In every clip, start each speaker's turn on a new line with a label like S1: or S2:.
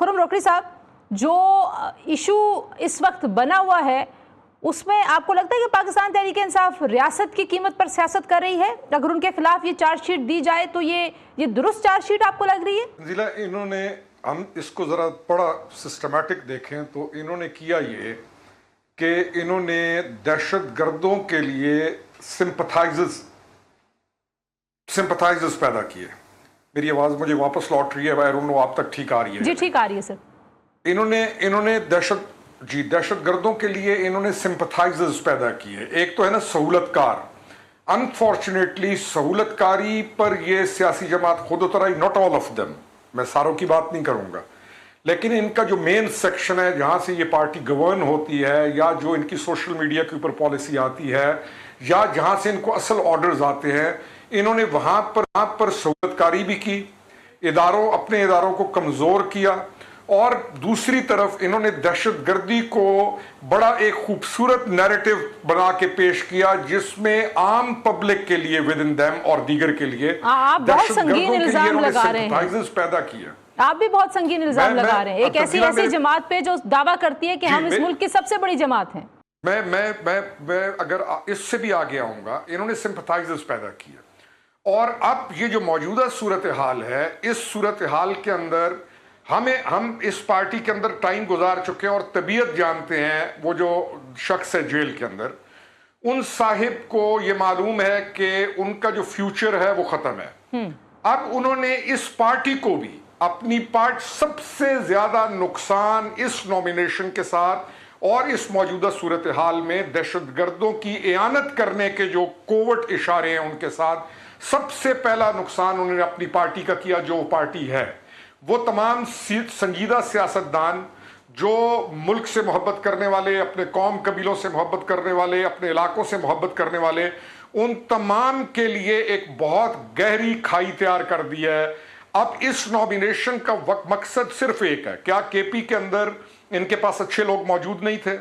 S1: खुर्रम रोकड़ी साहब, जो इशू इस वक्त बना हुआ है उसमें आपको लगता है कि पाकिस्तान तहरीक इंसाफ रियासत की कीमत पर सियासत कर रही है? अगर उनके खिलाफ ये चार्जशीट दी जाए तो ये दुरुस्त चार्जशीट आपको लग रही है?
S2: जिला इन्होंने, हम इसको ज़रा बड़ा सिस्टमैटिक देखें तो इन्होंने किया ये कि इन्होंने दहशत गर्दों के लिए सिंपथाइजर्स पैदा किए। मेरी आवाज़ मुझे वापस लौट रही है, आई डोंट नो आप तक ठीक आ रही है?
S1: जी ठीक आ रही है सर।
S2: इन्होंने दहशत गर्दों के लिए इन्होंने सिंपथाइजर्स पैदा किए। एक तो है ना सहूलतकार। अनफॉर्चुनेटली सहूलतकारी पर ये सियासी जमात खुद उतर आई, नॉट ऑल ऑफ देम, मैं सारों की बात नहीं करूंगा, लेकिन इनका जो मेन सेक्शन है जहां से ये पार्टी गवर्न होती है, या जो इनकी सोशल मीडिया के ऊपर पॉलिसी आती है, या जहां से इनको असल ऑर्डर्स आते हैं, इन्होंने वहां पर सहूलतकारी भी की, अपने इदारों को कमजोर किया, और दूसरी तरफ इन्होंने दहशतगर्दी को बड़ा एक खूबसूरत नैरेटिव बना के पेश किया जिसमें आम पब्लिक के लिए विद इन देम और दीगर के लिए
S1: दहशतगर्दों के लिए
S2: लगा रहे हैं, पैदा किया।
S1: आप भी बहुत संगीन इल्जाम लगा रहे हैं एक ऐसी जमात पे जो दावा करती है कि हम इस मुल्क की सबसे बड़ी जमात हैं।
S2: मैं अगर इससे भी आगे आऊंगा, इन्होंने सिंपथाइजर्स पैदा किया, और अब ये जो मौजूदा सूरत हाल है, इस सूरत हाल के अंदर हम इस पार्टी के अंदर टाइम गुजार चुके हैं और तबीयत जानते हैं। वो जो शख्स है जेल के अंदर, उन साहिब को ये मालूम है कि उनका जो फ्यूचर है वो खत्म है। अब उन्होंने इस पार्टी को भी अपनी सबसे ज्यादा नुकसान इस नॉमिनेशन के साथ और इस मौजूदा सूरत हाल में दहशतगर्दों की इयानत करने के जो कोवट इशारे हैं उनके साथ सबसे पहला नुकसान उन्होंने अपनी पार्टी का किया। जो पार्टी है वो तमाम संजीदा सियासतदान जो मुल्क से मोहब्बत करने वाले, अपने कौम कबीलों से मोहब्बत करने वाले, अपने इलाकों से मोहब्बत करने वाले, उन तमाम के लिए एक बहुत गहरी खाई तैयार कर दी है। अब इस नॉमिनेशन का मकसद सिर्फ एक है, क्या केपी के अंदर इनके पास अच्छे लोग मौजूद नहीं थे?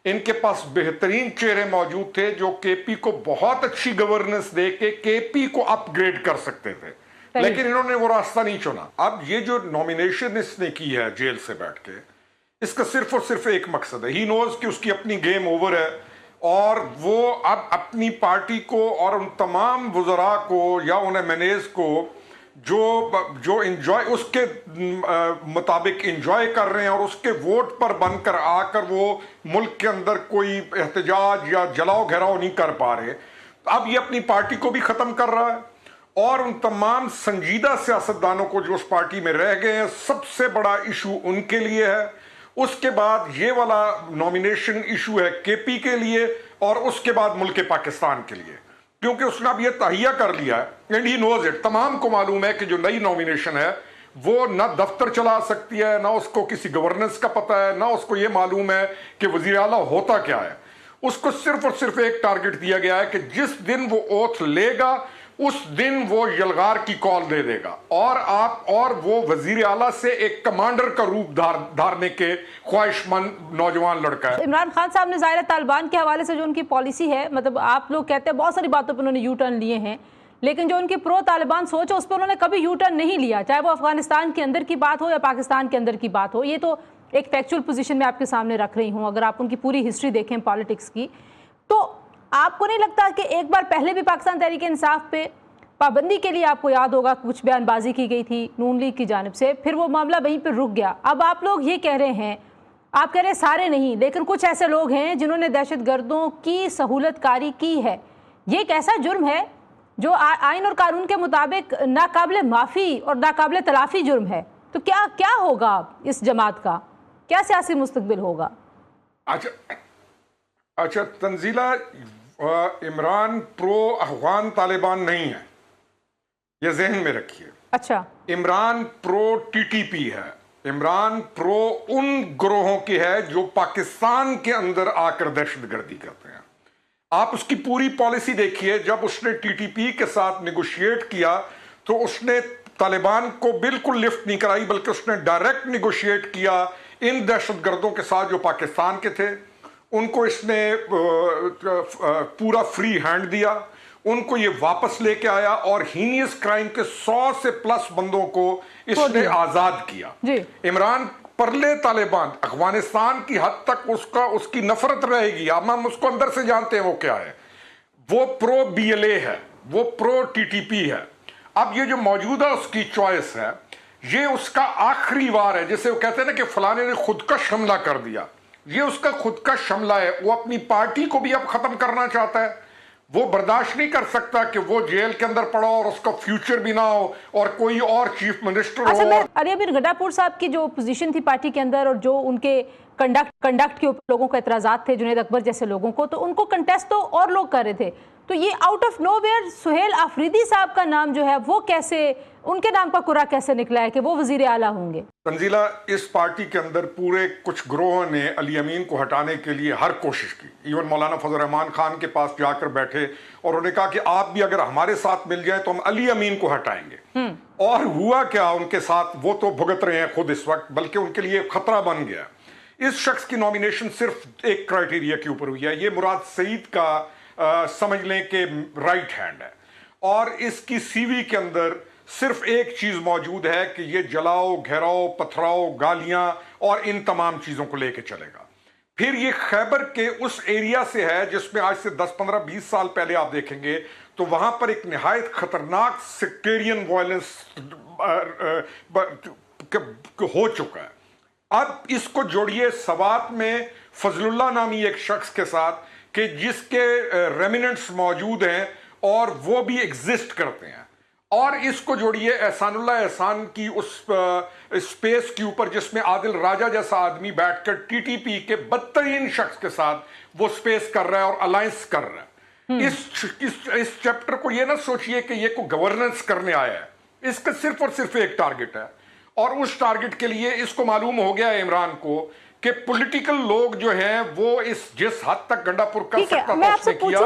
S2: इनके पास बेहतरीन चेहरे मौजूद थे जो केपी को बहुत अच्छी गवर्नेंस दे के केपी को अपग्रेड कर सकते थे, लेकिन इन्होंने वो रास्ता नहीं चुना। अब ये जो नॉमिनेशन इसने की है जेल से बैठ के, इसका सिर्फ और सिर्फ एक मकसद है, ही नोज कि उसकी अपनी गेम ओवर है, और वो अब अपनी पार्टी को और उन तमाम वज़रा को या उन एमएनएज को जो इंजॉय उसके मुताबिक इंजॉय कर रहे हैं और उसके वोट पर बनकर आकर वो मुल्क के अंदर कोई एहतजाज या जलाओ घेराव नहीं कर पा रहे, अब ये अपनी पार्टी को भी खत्म कर रहा है और उन तमाम संजीदा सियासतदानों को जो उस पार्टी में रह गए हैं, सबसे बड़ा इशू उनके लिए है। उसके बाद ये वाला नॉमिनेशन इशू है केपी के लिए, और उसके बाद मुल्क पाकिस्तान के लिए, क्योंकि उसने अब ये तहिया कर लिया है एंड ही नोज इट। तमाम को मालूम है कि जो नई नॉमिनेशन है वो ना दफ्तर चला सकती है, ना उसको किसी गवर्नेंस का पता है, ना उसको ये मालूम है कि वजीर आला होता क्या है। उसको सिर्फ और सिर्फ एक टारगेट दिया गया है कि जिस दिन वो ओथ लेगा उस दिन वो यलगार की कॉल दे देगा, और वो वजीर आला से एक कमांडर का रूप धारने के ख्वाहिशमंद नौजवान लड़का है।
S1: इमरान खान साहब ने ज़ाहिर तालिबान के हवाले से जो उनकी पॉलिसी है, मतलब आप लोग कहते हैं बहुत सारी बातों पर उन्होंने यू टर्न लिए हैं, लेकिन जो उनकी प्रो तालिबान सोच है उस पर उन्होंने कभी यू टर्न नहीं लिया, चाहे वो अफगानिस्तान के अंदर की बात हो या पाकिस्तान के अंदर की बात हो। ये तो एक फैक्चुअल पोजीशन में आपके सामने रख रही हूँ। अगर आप उनकी पूरी हिस्ट्री देखें पॉलिटिक्स की, तो आपको नहीं लगता कि एक बार पहले भी पाकिस्तान तहरीक इंसाफ पे पाबंदी के लिए, आपको याद होगा, कुछ बयानबाजी की गई थी नून लीग की जानिब से, फिर वो मामला वहीं पर रुक गया। अब आप लोग ये कह रहे हैं, आप कह रहे हैं सारे नहीं, लेकिन कुछ ऐसे लोग हैं जिन्होंने दहशतगर्दों की सहूलतकारी की है। ये एक ऐसा जुर्म है जो आइन और कानून के मुताबिक नाकाबिले माफ़ी और नाकाबिले तलाफी जुर्म है। तो क्या होगा इस जमात का, क्या सियासी मुस्तकबिल होगा?
S2: अच्छा तंजीला, इमरान प्रो अफगान तालिबान नहीं है, ये जहन में रखिए।
S1: अच्छा,
S2: इमरान प्रो टीटीपी है, इमरान प्रो उन ग्रोहों की है जो पाकिस्तान के अंदर आकर दहशतगर्दी करते हैं। आप उसकी पूरी पॉलिसी देखिए, जब उसने टीटीपी के साथ निगोशिएट किया तो उसने तालिबान को बिल्कुल लिफ्ट नहीं कराई, बल्कि उसने डायरेक्ट निगोशिएट किया इन दहशतगर्दों के साथ जो पाकिस्तान के थे। उनको इसने पूरा फ्री हैंड दिया, ان کو یہ واپس لے کے آیا اور ہینیس کرائم کے 100 سے پلس بندوں کو اس نے آزاد کیا. عمران پرلے طالبان افغانستان کی حد تک اس کی نفرت رہے گی. اب ہم اس کو اندر سے جانتے ہیں وہ کیا ہے. وہ پرو بی ایل اے ہے, وہ پرو ٹی ٹی پی ہے. اب یہ جو موجودہ اس کی چوائس ہے, یہ اس کا آخری وار ہے. جیسے وہ کہتے ہیں نا کہ فلانے نے خودکش حملہ کر دیا, یہ اس کا خودکش حملہ ہے. وہ اپنی پارٹی کو بھی اب ختم کرنا چاہتا ہے. وہ برداشت نہیں کر سکتا کہ وہ جیل کے اندر پڑا اور اس کا فیوچر بھی نہ ہو اور کوئی اور چیف منسٹر ہو.
S1: علی امیر گڈاپور صاحب کی جو پوزیشن تھی پارٹی کے اندر اور جو ان کے کنڈکٹ کے اوپر لوگوں کو اعتراضات تھے, جنید اکبر جیسے لوگوں کو, تو ان کو کنٹیسٹ تو اور لوگ کر رہے تھے. تو یہ out of nowhere Sohail Afridi sahib کا نام جو ہے وہ کیسے, ان کے نام کا قرعہ کیسے نکلا ہے کہ وہ وزیر اعلیٰ ہوں گے؟
S2: تنزیلہ, اس پارٹی کے اندر پورے کچھ گروہوں نے علی امین کو ہٹانے کے لیے ہر کوشش کی. ایون مولانا فضل الرحمان خان کے پاس جا کر بیٹھے اور انہوں نے کہا کہ آپ بھی اگر ہمارے ساتھ مل جائیں تو ہم علی امین کو ہٹائیں گے. اور ہوا کیا ان کے ساتھ, وہ تو بھگت رہے ہیں خود اس وقت, بلکہ ان کے لیے خطرہ بن گیا. اس شخص کی نومینیشن صرف ایک کرائٹیریا کے اوپر ہوئی ہے. یہ مراد سعید کا سمجھ لیں کہ رائٹ ہینڈ ہے, اور اس کی سی وی کے اندر صرف ایک چیز موجود ہے کہ یہ جلاؤ, گھیراؤ, پتھراؤ, گالیاں اور ان تمام چیزوں کو لے کے چلے گا. پھر یہ خیبر کے اس ایریا سے ہے جس میں آج سے 10, 15, 20 سال پہلے آپ دیکھیں گے تو وہاں پر ایک نہایت خطرناک سیکٹیرین وائلنس ہو چکا ہے. اب اس کو جوڑیے سوات میں فضل اللہ نامی ایک شخص کے ساتھ کہ جس کے ریمیننٹس موجود ہیں اور وہ بھی ایگزسٹ کرتے ہیں, اور اس کو جوڑیے احسان اللہ احسان کی اس اسپیس کے اوپر جس میں عادل راجہ جیسا آدمی بیٹھ کر ٹی ٹی پی کے بدترین شخص کے ساتھ وہ اسپیس کر رہا ہے اور الائنس کر رہا ہے. اس چیپٹر کو یہ نہ سوچئے کہ یہ کو گورننس کرنے آیا ہے. اس کا صرف اور صرف ایک ٹارگٹ ہے, اور اس ٹارگٹ کے لیے اس کو معلوم ہو گیا ہے عمران کو کہ پولیٹیکل لوگ جو ہیں وہ جس حد تک گنڈا پور کر سکتا تھا اس نے کیا.